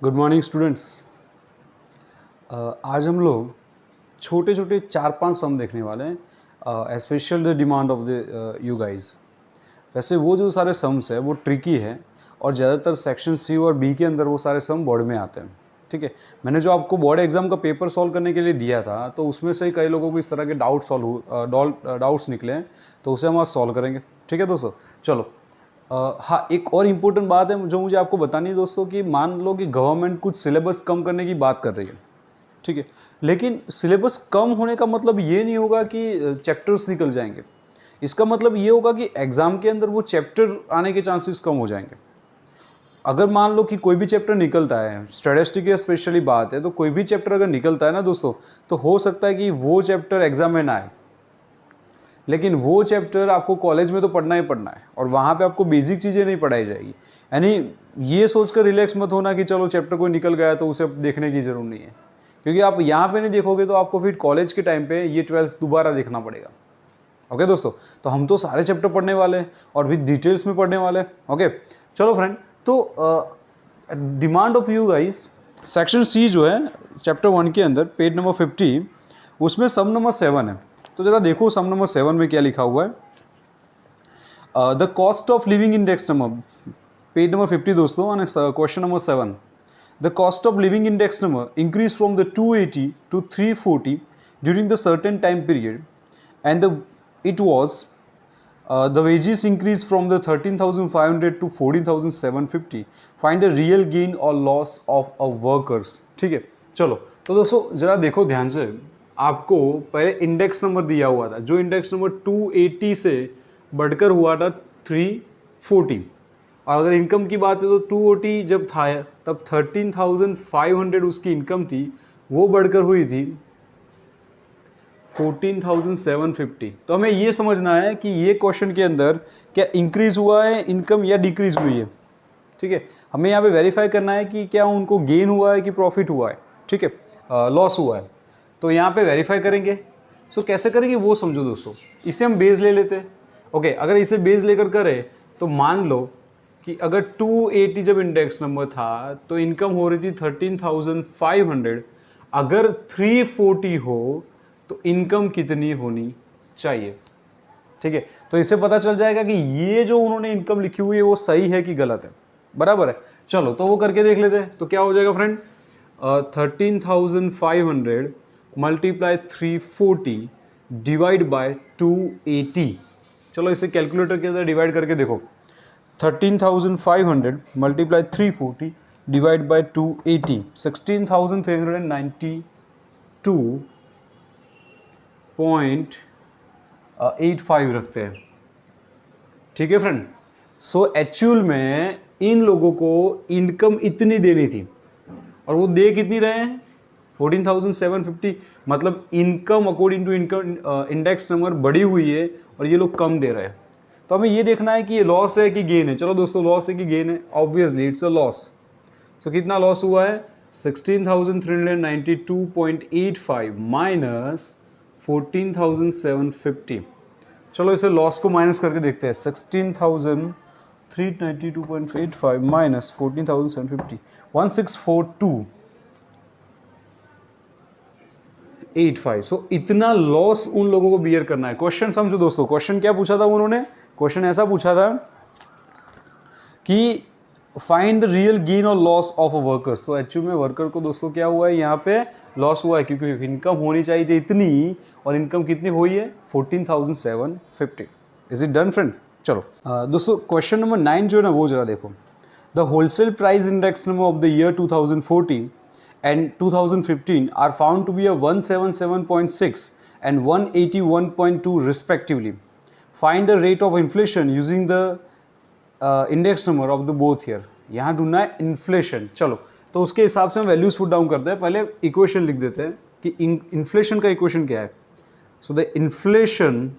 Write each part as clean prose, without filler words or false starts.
Good morning students. आज हम लोग छोटे छोटे 4-5 सम देखने वाले हैं, special the demand of the you guys. वैसे वो जो सारे सम्स है वो ट्रिकी है और ज़्यादातर सेक्शन सी और बी के अंदर वो सारे सम बोर्ड में आते हैं। ठीक है, मैंने जो आपको बोर्ड एग्जाम का पेपर सॉल्व करने के लिए दिया था तो उसमें से कई लोगों को इस तरह के डाउट्स निकले हैं, तो उसे हम आज सॉल्व करेंगे। ठीक है दोस्तों, चलो। हाँ, एक और इम्पोर्टेंट बात है जो मुझे आपको बतानी है दोस्तों, कि मान लो कि गवर्नमेंट कुछ सिलेबस कम करने की बात कर रही है। ठीक है, लेकिन सिलेबस कम होने का मतलब ये नहीं होगा कि चैप्टर्स निकल जाएंगे। इसका मतलब ये होगा कि एग्ज़ाम के अंदर वो चैप्टर आने के चांसेस कम हो जाएंगे। अगर मान लो कि कोई भी चैप्टर निकलता है, स्टैटिस्टिक्स की स्पेशली बात है, तो कोई भी चैप्टर अगर निकलता है ना दोस्तों, तो हो सकता है कि वो चैप्टर एग्जाम में ना आए, लेकिन वो चैप्टर आपको कॉलेज में तो पढ़ना ही पढ़ना है और वहाँ पे आपको बेसिक चीज़ें नहीं पढ़ाई जाएगी। यानी ये सोचकर रिलैक्स मत होना कि चलो चैप्टर कोई निकल गया तो उसे देखने की ज़रूरत नहीं है, क्योंकि आप यहाँ पे नहीं देखोगे तो आपको फिर कॉलेज के टाइम पे ये 12th दोबारा देखना पड़ेगा। ओके दोस्तों, तो हम तो सारे चैप्टर पढ़ने वाले हैं और विद डिटेल्स में पढ़ने वाले हैं। ओके चलो फ्रेंड, तो demand of you guys, section C जो है चैप्टर 1 के अंदर पेज नंबर 50, उसमें सम नंबर 7 है। तो जरा देखो सम नंबर 7 में क्या लिखा हुआ है। The cost of living index number, page number 50 दोस्तों, question number 7। The cost of living index number increase from the 280 to 340 during the certain time period, and it was the wages increased from the 13,500 to 14,750. Find the real gain or loss of a workers. ठीक है, चलो तो दोस्तों जरा देखो ध्यान से। आपको पहले इंडेक्स नंबर दिया हुआ था, जो इंडेक्स नंबर 280 से बढ़कर हुआ था 340, और अगर इनकम की बात है तो 280 जब था तब 13,500 उसकी इनकम थी, वो बढ़कर हुई थी 14,750। तो हमें ये समझना है कि ये क्वेश्चन के अंदर क्या इंक्रीज हुआ है इनकम या डिक्रीज हुई है। ठीक है, हमें यहाँ पे वेरीफाई करना है कि क्या उनको गेन हुआ है कि प्रॉफिट हुआ है। ठीक है, लॉस हुआ है, तो यहाँ पे वेरीफाई करेंगे। सो कैसे करेंगे वो समझो दोस्तों। इसे हम बेस ले लेते हैं। ओके, अगर इसे बेस लेकर करें तो मान लो कि अगर 280 जब इंडेक्स नंबर था तो इनकम हो रही थी 13,500। अगर 340 हो तो इनकम कितनी होनी चाहिए। ठीक है, तो इससे पता चल जाएगा कि ये जो उन्होंने इनकम लिखी हुई है वो सही है कि गलत है। बराबर है, चलो तो वो करके देख लेते हैं। तो क्या हो जाएगा फ्रेंड, 13,500 मल्टीप्लाई 340 डिवाइड बाय 280। चलो इसे कैलकुलेटर के अंदर डिवाइड करके देखो। 13,500 मल्टीप्लाई 340 डिवाइड बाय 280, 16,392.85 रखते हैं। ठीक है फ्रेंड। सो एक्चुअल में इन लोगों को इनकम इतनी देनी थी और वो दे कितनी रहे हैं, 14,750। मतलब income according to income index number बढ़ी हुई है और ये लोग कम दे रहे हैं। तो हमें ये देखना है कि ये लॉस है कि गेन है। चलो दोस्तों, लॉस है कि गेन है, ऑब्वियसली इट्स अ लॉस। सो कितना लॉस हुआ है, 16,392.85 माइनस 14,750। चलो इसे लॉस को माइनस करके देखते हैं। 16,392.85 माइनस 14,750, 1642.85। सो इतना लॉस उन लोगों को बियर करना है। क्वेश्चन समझो दोस्तों, क्वेश्चन क्या पूछा था उन्होंने, क्वेश्चन ऐसा पूछा था कि फाइंड द रियल गेन और लॉस ऑफ अ वर्कर्स। तो एक्चुअली में वर्कर को दोस्तों क्या हुआ है, यहाँ पे लॉस हुआ है, क्योंकि इनकम होनी चाहिए थी इतनी और इनकम कितनी हुई है, 14,750। Is it done friend. चलो दोस्तों क्वेश्चन नंबर 9 जो है ना वो जरा देखो। The wholesale price index number of the year 2014 and 2015 are found to be a 177.6 and 181.2 respectively. Find the rate of inflation using the index number of the both year. यहाँ ढूंढना है inflation. चलो तो उसके हिसाब से हम वैल्यूज पुट डाउन करते हैं। पहले इक्वेशन लिख देते हैं कि इन्फ्लेशन का इक्वेशन क्या है। So the inflation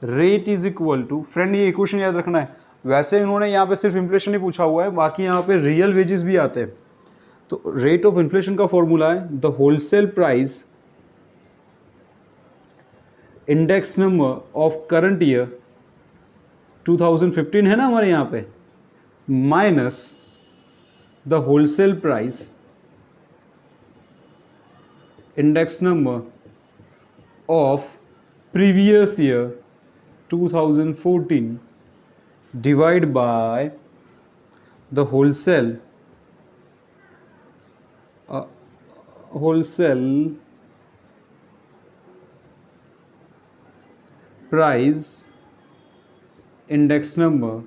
rate is equal to, friend ये इक्वेशन याद रखना है। वैसे इन्होंने यहाँ पे सिर्फ इन्फ्लेशन ही पूछा हुआ है, बाकी यहाँ पे रियल वेजेस भी आते हैं। तो रेट ऑफ इन्फ्लेशन का फॉर्मूला है the wholesale price index number of current year 2015 है ना हमारे यहाँ पे, minus the wholesale price index number of previous year 2014 divide by the wholesale price index number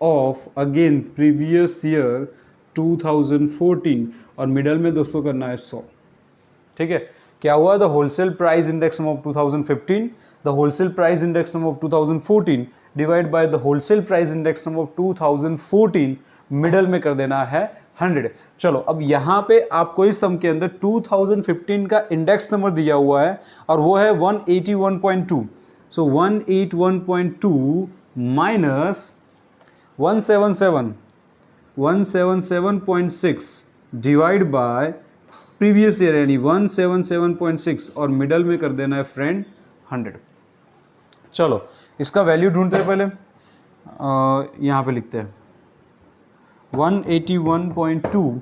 of again previous year 2014 और middle में दोस्तों करना है 100. ठीक है, क्या हुआ? The wholesale price index of 2015, the wholesale price index of 2014 divide by the wholesale price index of 2014, middle में कर देना है 100. चलो अब यहाँ पे आपको इस सम के अंदर 2015 का इंडेक्स नंबर दिया हुआ है और वो है 181.2. सो 181.2 minus 177.6 divide by previous year यानी 177.6 और मिडल में कर देना है फ्रेंड 100. चलो इसका वैल्यू ढूंढते हैं, पहले यहाँ पे लिखते हैं 181.2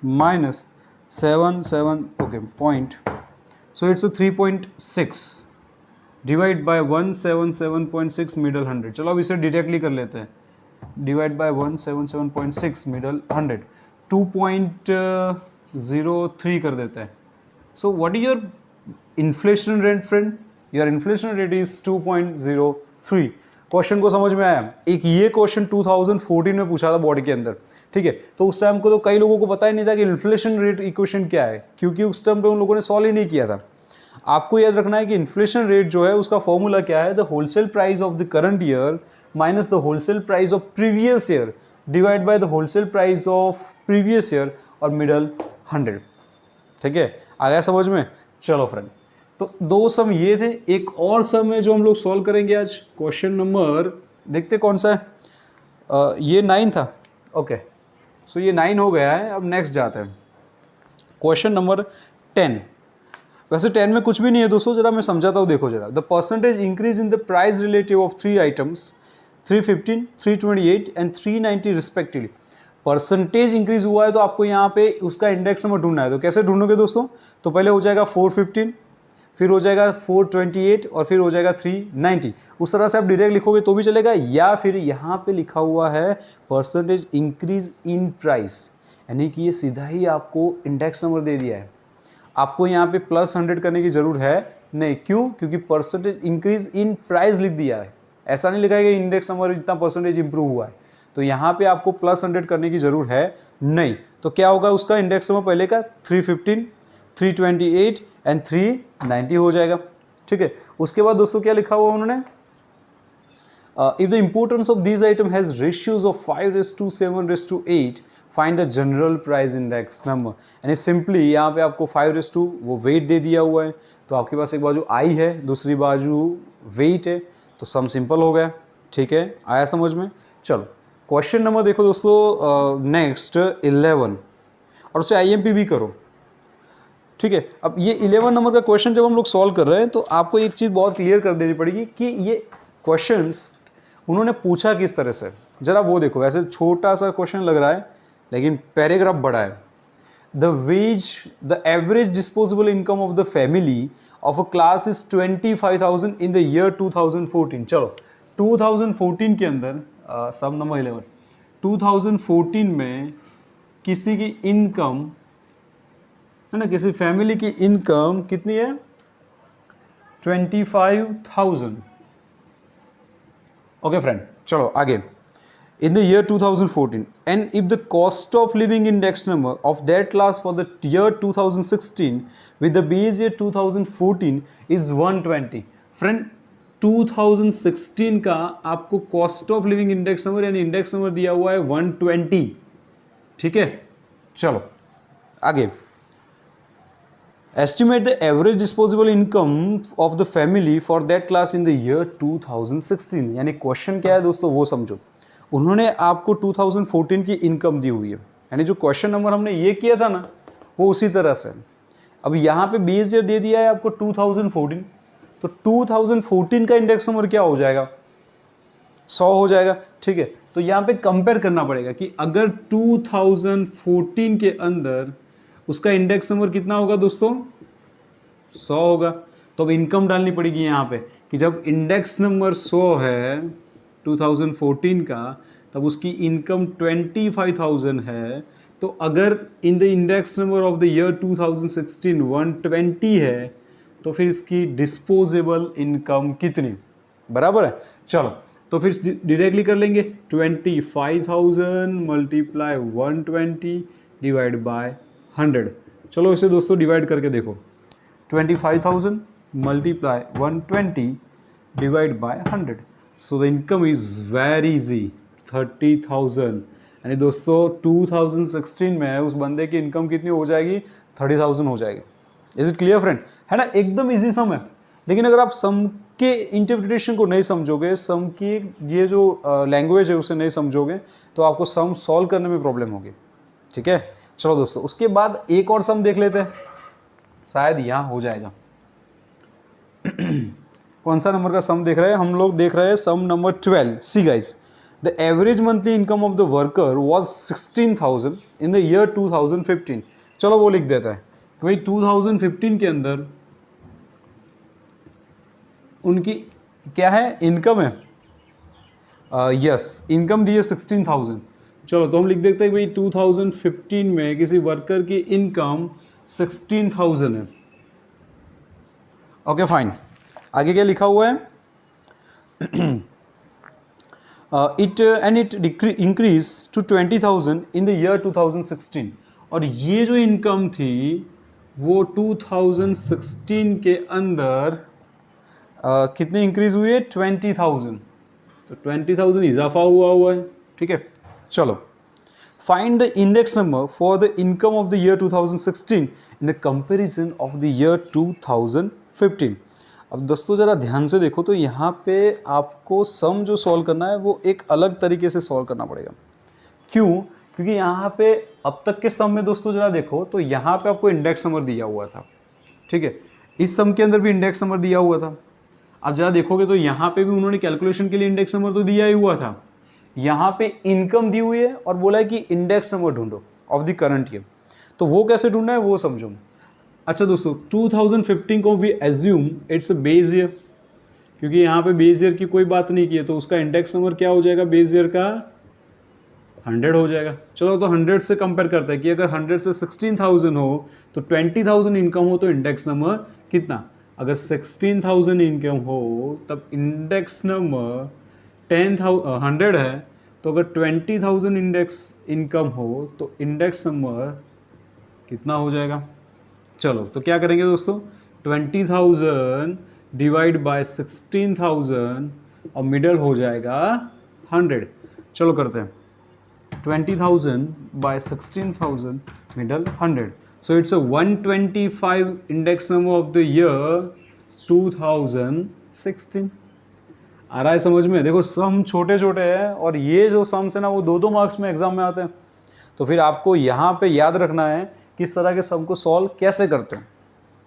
minus 77 okay point, so it's 3.6 divide by 177.6 middle 100. चलो अब इसे डायरेक्टली कर लेते हैं, डिवाइड बाय 177.6 मिडल 100 2.03 कर देते हैं. सो what is your inflation rate friend? Your inflation rate is 2.03. Question को समझ में आया? एक ये क्वेश्चन 2014 में पूछा था बोर्ड के अंदर, ठीक है. तो उस टाइम को तो कई लोगों को पता ही नहीं था कि इन्फ्लेशन रेट इक्वेशन क्या है, क्योंकि उस टाइम पे उन लोगों ने सॉल्व ही नहीं किया था. आपको याद रखना है कि इन्फ्लेशन रेट जो है उसका फॉर्मूला क्या है? The wholesale price of the current year minus the wholesale price of previous year divide by the wholesale price of previous year और मिडल 100. ठीक है, आ गया समझ में? चलो फ्रेंड, तो दो सम ये थे. एक और सम है जो हम लोग सॉल्व करेंगे आज. क्वेश्चन नंबर देखते कौन सा है. ये 9 था. ओके, सो ये 9 हो गया है. अब नेक्स्ट जाते हैं क्वेश्चन नंबर 10. वैसे 10 में कुछ भी नहीं है दोस्तों, जरा मैं समझाता हूँ. देखो जरा, the percentage increase in the price relative of 3 items 315, 328 and 390 respectively. Percentage increase हुआ है तो आपको यहाँ पे उसका इंडेक्स नंबर ढूंढना है. तो कैसे ढूंढोगे दोस्तों? तो पहले हो जाएगा 415, फिर हो जाएगा 428 और फिर हो जाएगा 390. उस तरह से आप डायरेक्ट लिखोगे तो भी चलेगा, या फिर यहाँ पे लिखा हुआ है परसेंटेज इंक्रीज इन प्राइस, यानी कि ये सीधा ही आपको इंडेक्स नंबर दे दिया है. आपको यहाँ पे +100 करने की जरूरत है नहीं. क्यों? क्योंकि परसेंटेज इंक्रीज इन प्राइस लिख दिया है. ऐसा नहीं लिखा है कि इंडेक्स नंबर इतना परसेंटेज इंप्रूव हुआ है. तो यहाँ पे आपको +100 करने की जरूरत है नहीं. तो क्या होगा उसका इंडेक्स नंबर पहले का 315, 328 एंड 390 हो जाएगा. ठीक है, उसके बाद दोस्तों क्या लिखा हुआ उन्होंने? If the importance of this item has ratios of 5:7:8 find the general price index number. यानी सिंपली यहाँ पे आपको 5 वो वेट दे दिया हुआ है. तो आपके पास एक बाजू आई है, दूसरी बाजू वेट है, तो सम सिंपल हो गया. ठीक है, आया समझ में? चलो क्वेश्चन नंबर देखो दोस्तों नेक्स्ट 11 और उसे IMP भी करो. ठीक है, अब ये 11 नंबर का क्वेश्चन जब हम लोग सॉल्व कर रहे हैं तो आपको एक चीज़ बहुत क्लियर कर देनी पड़ेगी कि ये क्वेश्चंस उन्होंने पूछा किस तरह से. जरा वो देखो, वैसे छोटा सा क्वेश्चन लग रहा है लेकिन पैराग्राफ बड़ा है. The average disposable income of the family of a class is 25,000 in the year 2014. चलो 2014 के अंदर सम नंबर 11, 2014 में किसी की इनकम है ना, किसी फैमिली की इनकम कितनी है? 25,000. ओके फ्रेंड, चलो आगे. In the year 2014, and if the cost of living index number of that class for the year 2016 with the base year 2014 is 120. Friend, 2016 का आपको cost of living index number यानी index number दिया हुआ है 120. ठीक है, चलो आगे. Estimate the average disposable income of the family for that class in the year 2016. यानी क्वेश्चन क्या है दोस्तों वो समझो. उन्होंने आपको 2014 की इनकम दी हुई है, यानी जो क्वेश्चन नंबर हमने ये किया था ना वो उसी तरह से. अब यहाँ पे बेस ईयर दे दिया है आपको 2014, तो 2014 का इंडेक्स नंबर क्या हो जाएगा? 100 हो जाएगा, ठीक है। तो यहाँ पे कंपेयर करना पड़ेगा कि अगर 2014 के अंदर उसका इंडेक्स नंबर कितना होगा दोस्तों, 100 होगा। तो अब इनकम डालनी पड़ेगी यहाँ पे कि जब इंडेक्स नंबर 100 है 2014 का, तब उसकी इनकम 25,000 है। तो अगर in the index number of the year 2016 120 है, तो फिर इसकी डिस्पोजेबल इनकम कितनी, बराबर है। चलो तो फिर डायरेक्टली कर लेंगे, 25,000 मल्टीप्लाई 120 डिवाइड बाय 100। चलो इसे दोस्तों डिवाइड करके देखो, 25,000 multiply 120 divide by 100। So the income is very easy, 30,000। यानी दोस्तों 2016 में उस बंदे की इनकम कितनी हो जाएगी, 30,000 हो जाएगी। इज इट क्लियर फ्रेंड, है ना, एकदम इजी सम है। लेकिन अगर आप सम के इंटरप्रिटेशन को नहीं समझोगे, सम की ये जो लैंग्वेज है उसे नहीं समझोगे, तो आपको सम सॉल्व करने में प्रॉब्लम होगी, ठीक है। चलो दोस्तों उसके बाद एक और सम देख लेते हैं, शायद यहाँ हो जाएगा। कौन सा नंबर का सम देख रहे हैं हम लोग, देख रहे हैं some number 12। See guys, the average monthly income of the worker was 16,000 in the year 2015। चलो वो लिख देता है कि भाई 2015 के अंदर उनकी क्या है, इनकम है, यस इनकम दी है 16,000। चलो तो हम लिख देते हैं कि भाई 2015 में किसी वर्कर की इनकम 16,000 है। ओके फाइन, आगे क्या लिखा हुआ है, it increase to 20,000 in the year 2016। और ये जो इनकम थी वो 2016 के अंदर कितनी इंक्रीज हुई है, 20,000। तो 20,000 इजाफा हुआ है, ठीक है। चलो find the index number for the income of the year 2016 in the comparison of the year 2015। अब दोस्तों ज़रा ध्यान से देखो, तो यहाँ पे आपको सम जो सॉल्व करना है वो एक अलग तरीके से सॉल्व करना पड़ेगा। क्यों, क्योंकि यहाँ पे अब तक के सम में दोस्तों ज़रा देखो, तो यहाँ पे आपको इंडेक्स नंबर दिया हुआ था, ठीक है। इस सम के अंदर भी इंडेक्स नंबर दिया हुआ था। अब ज़रा देखोगे तो यहाँ पे भी उन्होंने कैलकुलेशन के लिए इंडेक्स नंबर तो दिया ही हुआ था। यहाँ पे इनकम दी हुई है और बोला है कि इंडेक्स नंबर ढूंढो ऑफ द करंट ईयर। तो वो कैसे ढूंढना है वो समझो। अच्छा दोस्तों 2015 को we assume it's base year, क्योंकि यहाँ पे बेस ईयर की कोई बात नहीं की है, तो उसका इंडेक्स नंबर क्या हो जाएगा बेस ईयर का, 100 हो जाएगा। चलो तो 100 से कंपेयर करते हैं कि अगर 100 से 16,000 हो तो 20,000 इनकम हो तो इंडेक्स नंबर कितना। अगर 16,000 इनकम हो तब इंडेक्स नंबर 100 है, तो अगर 20,000 इंडेक्स इनकम हो तो इंडेक्स नंबर कितना हो जाएगा। चलो तो क्या करेंगे दोस्तों, 20,000 डिवाइड बाय 16,000 और मिडल हो जाएगा 100। चलो करते हैं, 20,000 bye 16,000 middle 100। So it's a 125 index number of the year 2016। आ रहा है समझ में। देखो सम छोटे छोटे हैं और ये जो सम्स है ना वो 2-2 मार्क्स में एग्जाम में आते हैं। तो फिर आपको यहाँ पे याद रखना है किस तरह के सम को सॉल्व कैसे करते हैं,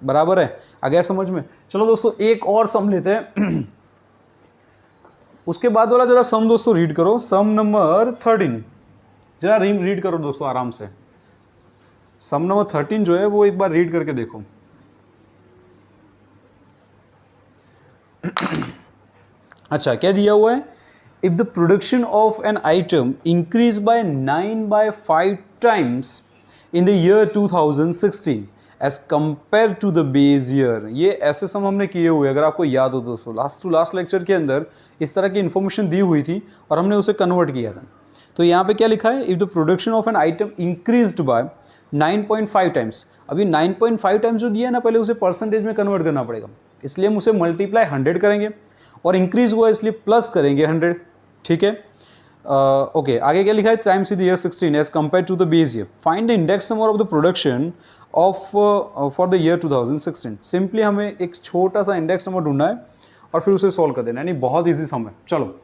बराबर है, आ गया समझ में। चलो दोस्तों एक और सम लेते हैं। उसके बाद वाला जरा सम दोस्तों रीड करो, सम नंबर 13 जरा रीड करो दोस्तों आराम से। सम नंबर 13 जो है वो एक बार रीड करके देखो। अच्छा क्या दिया हुआ है, if the production of an item increase by 9/5 times in the year 2016 as compare to the base year. ये ऐसे सम हमने किए हुए, अगर आपको याद हो दोस्तों लास्ट टू लास्ट लेक्चर के अंदर इस तरह की इन्फॉर्मेशन दी हुई थी और हमने उसे कन्वर्ट किया था। तो यहाँ पे क्या लिखा है, if the production of an item increased by 9.5 times. अभी 9.5 टाइम्स जो दिया है ना, पहले उसे परसेंटेज में कन्वर्ट करना पड़ेगा, इसलिए हम उसे मल्टीप्लाई 100 करेंगे और इंक्रीज हुआ इसलिए प्लस करेंगे 100, ठीक है। ओके आगे क्या लिखा है, times in the year 16 as compare to the base year, find the index number of the production of for the year 2016। Simply हमें एक छोटा सा इंडेक्स नंबर ढूंढना है और फिर उसे सॉल्व कर देना, यानी बहुत ईजी सम है। चलो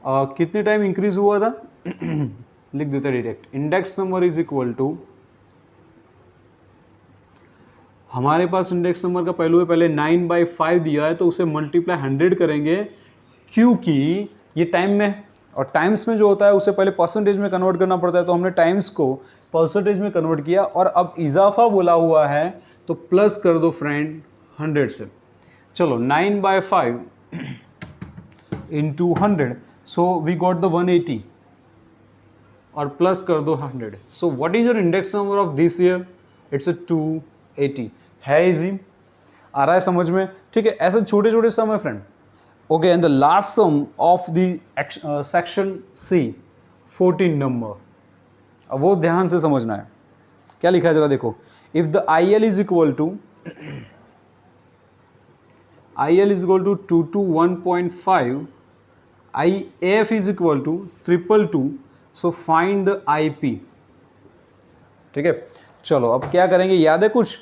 कितने टाइम इंक्रीज हुआ था लिख देते हैं direct, index number is equal to, हमारे पास इंडेक्स नंबर का पहले 9/5 दिया है तो उसे मल्टीप्लाई 100 करेंगे, क्योंकि ये टाइम में है, और टाइम्स में जो होता है उसे पहले परसेंटेज में कन्वर्ट करना पड़ता है, तो हमने टाइम्स को परसेंटेज में कन्वर्ट किया, और अब इजाफा बोला हुआ है तो प्लस कर दो फ्रेंड 100 से। चलो 9/5 into 100, so we got the 180, और प्लस कर दो 100। So what is your index number of this year? It's 280। है इजी, आ रहा है समझ में? ठीक है, ऐसे छोटे छोटे सम है friend. Okay, and the last sum of the section C 14 number, अब वो ध्यान से समझना है। क्या लिखा है जरा देखो। If the IL is equal to 2 to 1.5, IF is equal to 222, so find the IP। ठीक है, चलो अब क्या करेंगे, याद है कुछ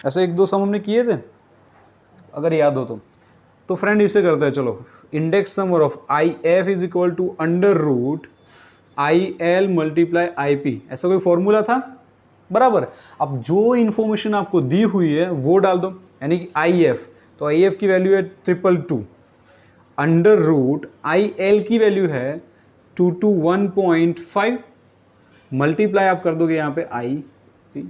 ऐसे 1-2 सम हमने किए थे, अगर याद हो तो फ्रेंड इसे करते हैं। चलो, index number of IF is equal to under root IL multiply IP, ऐसा कोई फॉर्मूला था बराबर। अब जो इन्फॉर्मेशन आपको दी हुई है वो डाल दो, यानी कि IF, तो IF की वैल्यू है 222, अंडर रूट IL की वैल्यू है 2 to 1.5, मल्टीप्लाई आप कर दोगे यहाँ पे IP,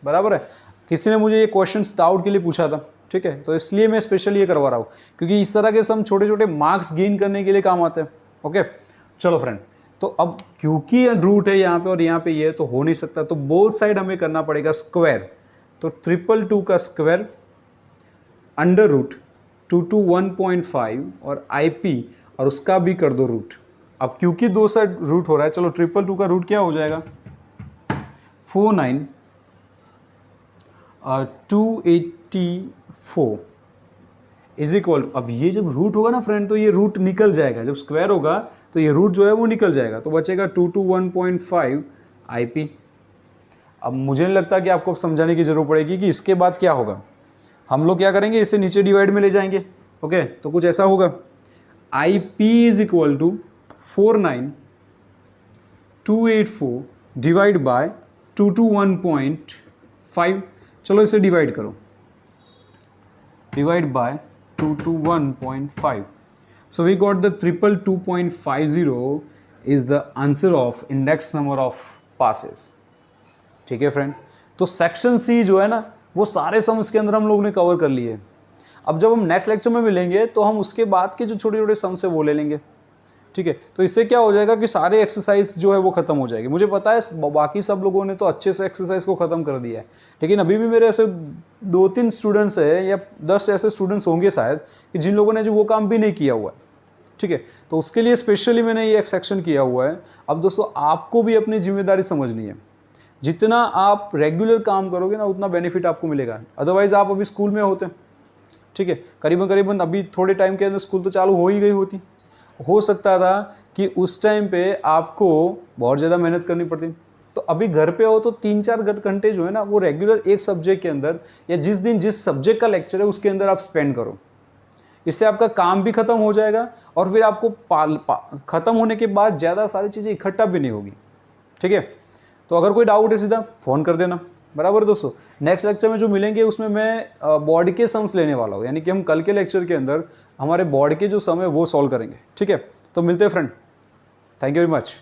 बराबर है। किसी ने मुझे ये क्वेश्चन डाउट के लिए पूछा था, ठीक है, तो इसलिए मैं स्पेशली ये करवा रहा हूँ, क्योंकि इस तरह के सम छोटे छोटे मार्क्स गेन करने के लिए काम आते हैं। ओके, चलो फ्रेंड, तो अब क्योंकि रूट है यहाँ पे और यहाँ पे ये तो हो नहीं सकता, तो बोथ साइड हमें करना पड़ेगा स्क्वायर, तो 222 का स्क्वायर अंडर रूट 2 to 1.5 और IP, और उसका भी कर दो रूट। अब क्योंकि दो साइड रूट हो रहा है, चलो 222 का रूट क्या हो जाएगा 284 इज इक्वल, अब ये जब रूट होगा ना फ्रेंड तो ये रूट निकल जाएगा, जब स्क्वायर होगा तो ये रूट जो है वो निकल जाएगा, तो बचेगा 2 to 1.5 IP। अब मुझे नहीं लगता कि आपको समझाने की जरूरत पड़ेगी कि इसके बाद क्या होगा। हम लोग क्या करेंगे, इसे नीचे डिवाइड में ले जाएंगे। ओके, तो कुछ ऐसा होगा IP is equal to 49284 divide by 2 to 1.5। चलो इसे डिवाइड करो, divide by 2 to 1.5, so we got the 222.50 is the answer of index number of passes। ठीक है फ्रेंड, तो सेक्शन सी जो है ना वो सारे सम इसके अंदर हम लोग ने कवर कर लिए। अब जब हम नेक्स्ट लेक्चर में मिलेंगे तो हम उसके बाद के जो छोटे छोटे सम से वो ले लेंगे। ठीक है, तो इससे क्या हो जाएगा कि सारे एक्सरसाइज जो है वो खत्म हो जाएगी। मुझे पता है बाकी सब लोगों ने तो अच्छे से एक्सरसाइज को खत्म कर दिया है, लेकिन अभी भी मेरे ऐसे 2-3 स्टूडेंट्स हैं या 10 ऐसे स्टूडेंट्स होंगे शायद कि जिन लोगों ने जो वो काम भी नहीं किया हुआ है। ठीक है, तो उसके लिए स्पेशली मैंने ये एक सेक्शन किया हुआ है। अब दोस्तों आपको भी अपनी जिम्मेदारी समझनी है, जितना आप रेगुलर काम करोगे ना उतना बेनिफिट आपको मिलेगा, अदरवाइज आप अभी स्कूल में होते। ठीक है, करीबन अभी थोड़े टाइम के अंदर स्कूल तो चालू हो ही गई होती, हो सकता था कि उस टाइम पे आपको बहुत ज़्यादा मेहनत करनी पड़ती। तो अभी घर पे हो तो 3-4 घंटे जो है ना वो रेगुलर एक सब्जेक्ट के अंदर या जिस दिन जिस सब्जेक्ट का लेक्चर है उसके अंदर आप स्पेंड करो। इससे आपका काम भी खत्म हो जाएगा और फिर आपको ख़त्म होने के बाद ज़्यादा सारी चीज़ें इकट्ठा भी नहीं होगी। ठीक है, तो अगर कोई डाउट है सीधा फ़ोन कर देना। बराबर दोस्तों, नेक्स्ट लेक्चर में जो मिलेंगे उसमें मैं बोर्ड के सम्स लेने वाला हूँ, यानी कि हम कल के लेक्चर के अंदर हमारे बोर्ड के जो सम है वो सॉल्व करेंगे। ठीक है, तो मिलते हैं friend, thank you very much.